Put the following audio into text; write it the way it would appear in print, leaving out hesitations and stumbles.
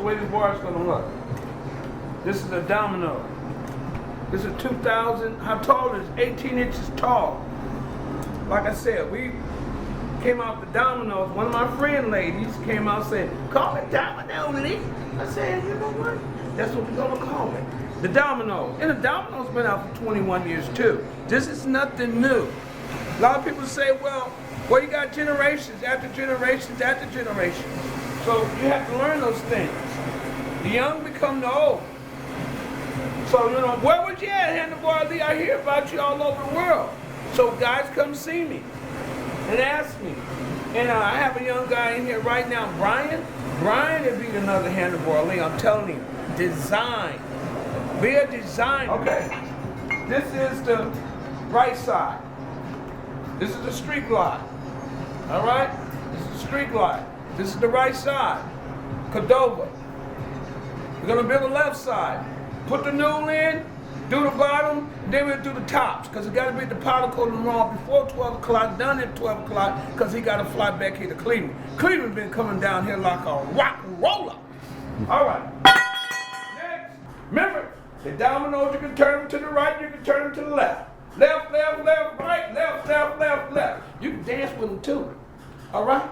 the way this bar is gonna look. This is a domino. This is 2,000, how tall is it? 18 inches tall. Like I said, we came out the Dominos. One of my friend ladies came out saying, call it Domino Lee. I said, you know what? That's what we're gonna call it. The Domino. And the Domino's been out for 21 years too. This is nothing new. A lot of people say, well, you got generations after generations after generations. So you have to learn those things. The young become the old. So, you know, where was you at, Handlebar Lee? I hear about you all over the world. So guys come see me and ask me. And I have a young guy in here right now, Brian. Brian would be another Handlebar Lee, I'm telling you. Design. Be a designer. Okay. This is the right side. This is the street glide. All right? This is the street glide. This is the right side. Cordova. We're gonna build the left side. Put the noodle in, do the bottom, then we'll do the tops. Because it gotta be the powder coating wrong before 12 o'clock, done at 12 o'clock, because he gotta fly back here to Cleveland. Cleveland been coming down here like a rock roller. All right. Next. Remember, the dominoes, you can turn them to the right, you can turn them to the left. Left, left, left, right, left, left, left, left. You can dance with them too. All right?